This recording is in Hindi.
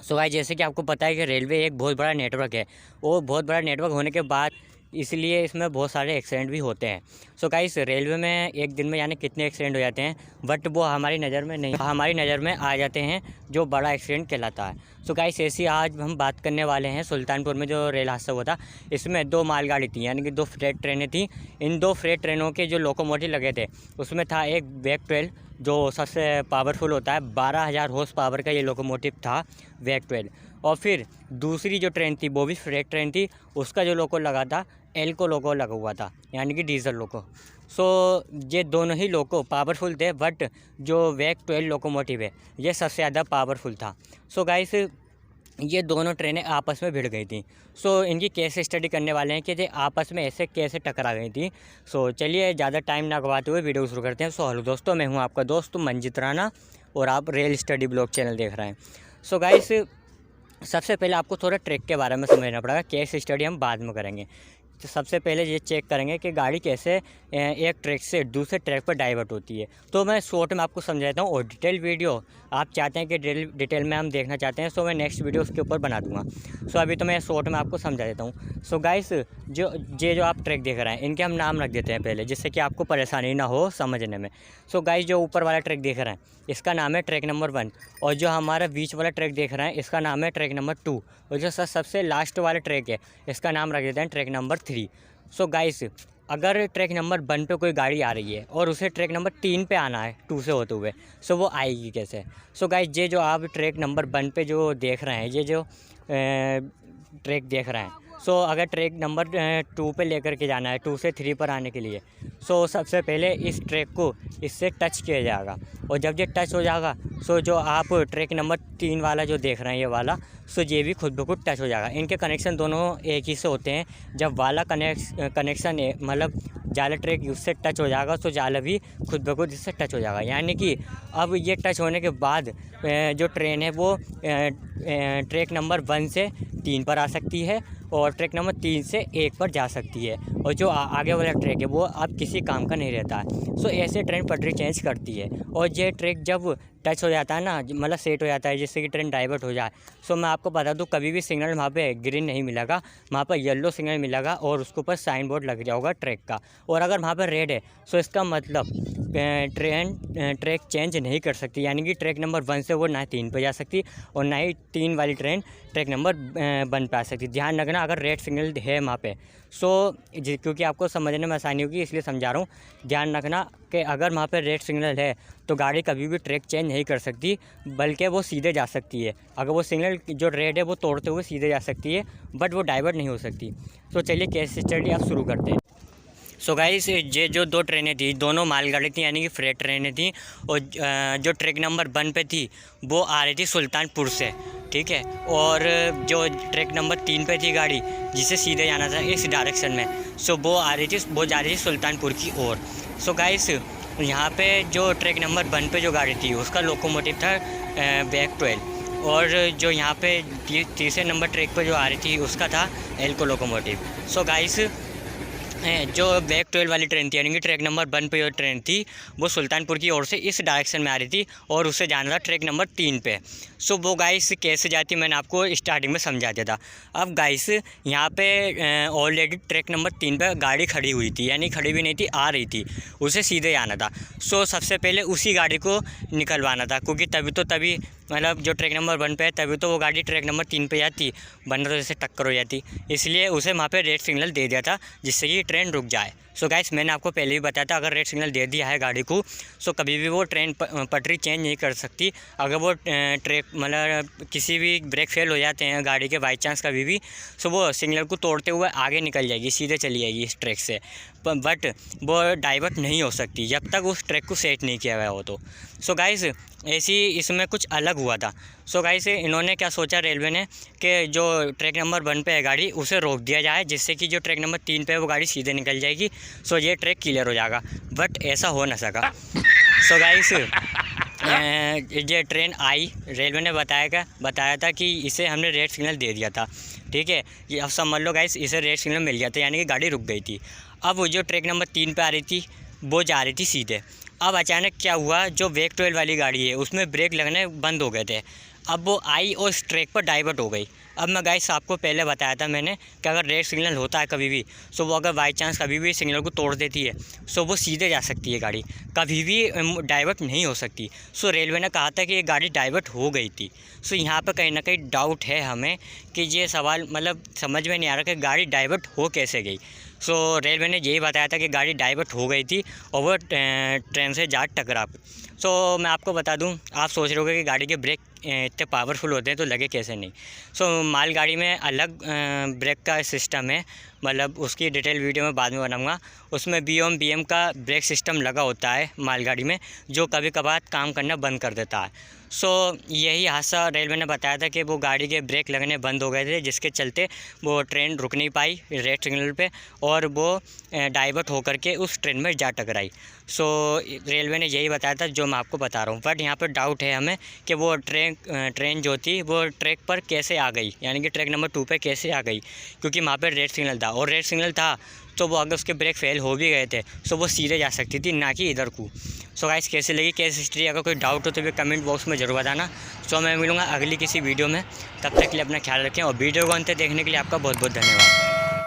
सो गाइस, जैसे कि आपको पता है कि रेलवे एक बहुत बड़ा नेटवर्क है और बहुत बड़ा नेटवर्क होने के बाद इसलिए इसमें बहुत सारे एक्सीडेंट भी होते हैं। सो गाइस, रेलवे में एक दिन में यानी कितने एक्सीडेंट हो जाते हैं, बट वो हमारी नज़र में नहीं, हमारी नज़र में आ जाते हैं जो बड़ा एक्सीडेंट कहलाता है। सो गाइस, ऐसी आज हम बात करने वाले हैं सुल्तानपुर में जो रेल हादसा हुआ था। इसमें 2 मालगाड़ी थी यानी कि 2 फ्रेट ट्रेनें थी। इन 2 फ्रेट ट्रेनों के जो लोकोमोटिव लगे थे उसमें था एक वेग 12 जो सबसे पावरफुल होता है। 12,000 हॉर्स पावर का ये लोकोमोटिव था वेग 12। और फिर दूसरी जो ट्रेन थी वो भी फ्रेट ट्रेन थी, उसका जो लोको लगा था एल्को लोको लगा हुआ था यानी कि डीजल लोको। सो ये दोनों ही लोको पावरफुल थे, बट जो वेग 12 लोकोमोटिव है ये सबसे ज़्यादा पावरफुल था। सो गाइस, ये दोनों ट्रेनें आपस में भिड़ गई थी। सो इनकी केस स्टडी करने वाले हैं कि ये आपस में ऐसे कैसे टकरा गई थी। सो चलिए ज़्यादा टाइम ना गवाते हुए वीडियो शुरू करते हैं। सो हेलो दोस्तों, मैं हूं आपका दोस्त मंजित राणा और आप रेल स्टडी ब्लॉग चैनल देख रहे हैं। सो गाइस, सबसे पहले आपको थोड़ा ट्रैक के बारे में समझना पड़ेगा। केस स्टडी हम बाद में करेंगे। तो सबसे पहले ये चेक करेंगे कि गाड़ी कैसे एक ट्रैक से दूसरे ट्रैक पर डाइवर्ट होती है। तो मैं शॉर्ट में आपको समझाता हूँ, और डिटेल वीडियो आप चाहते हैं कि डिटेल में हम देखना चाहते हैं, सो मैं नेक्स्ट वीडियो उसके ऊपर बना दूँगा। सो अभी तो मैं शॉर्ट में आपको समझा देता हूँ। सो गाइस, जो आप ट्रैक देख रहे हैं इनके हम नाम रख देते हैं पहले, जिससे कि आपको परेशानी ना हो समझने में। सो गाइस, जो ऊपर वाला ट्रैक देख रहे हैं इसका नाम है ट्रैक नंबर 1, और जो हमारा बीच वाला ट्रैक देख रहे हैं इसका नाम है ट्रैक नंबर 2, और जो सबसे लास्ट वाला ट्रैक है इसका नाम रख देते हैं ट्रैक नंबर 3। सो गाइस, अगर ट्रैक नंबर 1 पे कोई गाड़ी आ रही है और उसे ट्रैक नंबर 3 पे आना है 2 से होते हुए, सो वो आएगी कैसे। सो गाइस, ये जो आप ट्रैक नंबर 1 पे जो देख रहे हैं, ये जो ट्रैक देख रहे हैं, सो अगर ट्रैक नंबर 2 पे लेकर के जाना है 2 से 3 पर आने के लिए, सो सबसे पहले इस ट्रैक को इससे टच किया जाएगा। और जब ये टच हो जाएगा, सो जो आप ट्रैक नंबर 3 वाला जो देख रहे हैं ये वाला, सो ये भी खुद ब खुद टच हो जाएगा। इनके कनेक्शन दोनों एक ही से होते हैं। जब वाला कनेक्शन मतलब जाला ट्रैक उससे टच हो जाएगा, तो जाला भी खुद ब खुद इससे टच हो जाएगा। यानी कि अब ये टच होने के बाद जो ट्रेन है वो ट्रैक नंबर 1 से 3 पर आ सकती है और ट्रैक नंबर 3 से 1 पर जा सकती है, और जो आगे वाला ट्रैक है वो अब किसी काम का नहीं रहता है। सो ऐसे ट्रेन पटरी चेंज करती है। और ये ट्रैक जब टच हो जाता है ना, मतलब सेट हो जाता है जिससे कि ट्रेन डाइवर्ट हो जाए, सो मैं आपको बता दूं कभी भी सिग्नल वहाँ पे ग्रीन नहीं मिलेगा, वहाँ पर येलो सिग्नल मिलेगा और उसके ऊपर साइन बोर्ड लग जाएगा ट्रैक का। और अगर वहाँ पर रेड है, सो इसका मतलब ट्रैक चेंज नहीं कर सकती, यानी कि ट्रैक नंबर 1 से वो ना 3 पे जा सकती और ना ही 3 वाली ट्रेन ट्रैक नंबर 1 पे आ सकती। ध्यान रखना अगर रेड सिग्नल है वहाँ पे, सो क्योंकि आपको समझने में आसानी होगी इसलिए समझा रहा हूँ। ध्यान रखना कि अगर वहाँ पे रेड सिग्नल है तो गाड़ी कभी भी ट्रैक चेंज नहीं कर सकती, बल्कि वो सीधे जा सकती है। अगर वो सिग्नल जो रेड है वो तोड़ते हुए सीधे जा सकती है, बट वो डाइवर्ट नहीं हो सकती। तो चलिए केस स्टडी आप शुरू करते हैं। सो गाइस, ये जो 2 ट्रेनें थी दोनों मालगाड़ी थी यानी कि फ्रेट ट्रेनें थी, और जो ट्रैक नंबर 1 पे थी वो आ रही थी सुल्तानपुर से, ठीक है। और जो ट्रैक नंबर 3 पे थी गाड़ी जिसे सीधे जाना था इस डायरेक्शन में, सो वो जा रही थी सुल्तानपुर की ओर। सो गाइस, यहाँ पे जो ट्रैक नंबर 1 पे जो गाड़ी थी उसका लोकोमोटिव था वेग 12, और जो यहाँ पे तीसरे नंबर ट्रैक पर जो आ रही थी उसका था एल्को लोकोमोटिव। सो गाइस, जो वेग 12 वाली ट्रेन थी यानी कि ट्रैक नंबर 1 पे जो ट्रेन थी वो सुल्तानपुर की ओर से इस डायरेक्शन में आ रही थी और उससे जाना था ट्रैक नंबर 3 पे। सो वो गाइस कैसे जाती मैंने आपको स्टार्टिंग में समझा दिया था। अब गाइस, यहाँ पे ऑलरेडी ट्रैक नंबर 3 पे गाड़ी खड़ी हुई थी, यानी खड़ी भी नहीं थी, आ रही थी, उसे सीधे आना था। सो सबसे पहले उसी गाड़ी को निकलवाना था, क्योंकि तभी मतलब जो ट्रैक नंबर 1 पे है तभी तो वो गाड़ी ट्रैक नंबर 3 पे जाती, वरना तो जैसे टक्कर हो जाती। इसलिए उसे वहाँ पे रेड सिग्नल दे दिया था जिससे कि ट्रेन रुक जाए। सो गाइस, मैंने आपको पहले भी बताया था अगर रेड सिग्नल दे दिया है गाड़ी को, सो कभी भी वो ट्रेन पटरी चेंज नहीं कर सकती। अगर वो ट्रैक मतलब किसी भी ब्रेक फेल हो जाते हैं गाड़ी के बाई चांस कभी भी, सो वो सिग्नल को तोड़ते हुए आगे निकल जाएगी, सीधे चली जाएगी इस ट्रैक से, बट वो डाइवर्ट नहीं हो सकती जब तक उस ट्रैक को सेट नहीं किया गया हो तो। सो गाइस, ऐसी इसमें कुछ अलग हुआ था। सो गाइस, इन्होंने क्या सोचा रेलवे ने कि जो ट्रैक नंबर 1 पे है गाड़ी उसे रोक दिया जाए, जिससे कि जो ट्रैक नंबर 3 पे है वो गाड़ी सीधे निकल जाएगी, सो ये ट्रैक क्लियर हो जाएगा, बट ऐसा हो ना सका। सो गाइस, ये ट्रेन आई, रेलवे ने बताया था कि इसे हमने रेड सिग्नल दे दिया था, ठीक है। ये अब समझ लो गाइस, इसे रेड सिग्नल मिल गया था यानी कि गाड़ी रुक गई थी। अब वो जो ट्रैक नंबर 3 पे आ रही थी वो जा रही थी सीधे। अब अचानक क्या हुआ, जो वेग 12 वाली गाड़ी है उसमें ब्रेक लगने बंद हो गए थे। अब वो आई और इस ट्रैक पर डाइवर्ट हो गई। अब मैं गाइस आपको पहले बताया था मैंने कि अगर रेड सिग्नल होता है कभी भी, सो वो अगर बाई चांस कभी भी सिग्नल को तोड़ देती है, सो वो सीधे जा सकती है गाड़ी, कभी भी डाइवर्ट नहीं हो सकती। सो रेलवे ने कहा था कि ये गाड़ी डाइवर्ट हो गई थी। सो यहाँ पर कहीं ना कहीं डाउट है हमें कि ये सवाल मतलब समझ में नहीं आ रहा कि गाड़ी डाइवर्ट हो कैसे गई। सो रेलवे ने यही बताया था कि गाड़ी डाइवर्ट हो गई थी और वो ट्रेन से जा टकरा। सो मैं आपको बता दूं, आप सोच रहे होगे कि गाड़ी के ब्रेक इतने पावरफुल होते हैं तो लगे कैसे नहीं। सो मालगाड़ी में अलग ब्रेक का सिस्टम है, मतलब उसकी डिटेल वीडियो मैं बाद में बनाऊंगा। उसमें BOM का ब्रेक सिस्टम लगा होता है मालगाड़ी में, जो कभी कभार काम करना बंद कर देता है। सो यही हादसा रेलवे ने बताया था कि वो गाड़ी के ब्रेक लगने बंद हो गए थे, जिसके चलते वो ट्रेन रुक नहीं पाई रेड सिग्नल पे और वो डाइवर्ट होकर के उस ट्रेन में जा टकराई। सो रेलवे ने यही बताया था जो मैं आपको बता रहा हूँ। बट यहाँ पर डाउट है हमें कि वो ट्रेन जो थी वो ट्रैक पर कैसे आ गई, यानी कि ट्रैक नंबर 2 पे कैसे आ गई, क्योंकि वहाँ पर रेड सिग्नल था और रेड सिग्नल था तो वो अगर उसके ब्रेक फेल हो भी गए थे तो वो सीधे जा सकती थी, ना कि इधर को। सो गाइस कैसे लगी केस हिस्ट्री, अगर कोई डाउट हो तो भी कमेंट बॉक्स में ज़रूर बताना। सो मैं मिलूँगा अगली किसी वीडियो में, तब तक के लिए अपना ख्याल रखें और वीडियो को अंत तक देखने के लिए आपका बहुत बहुत धन्यवाद।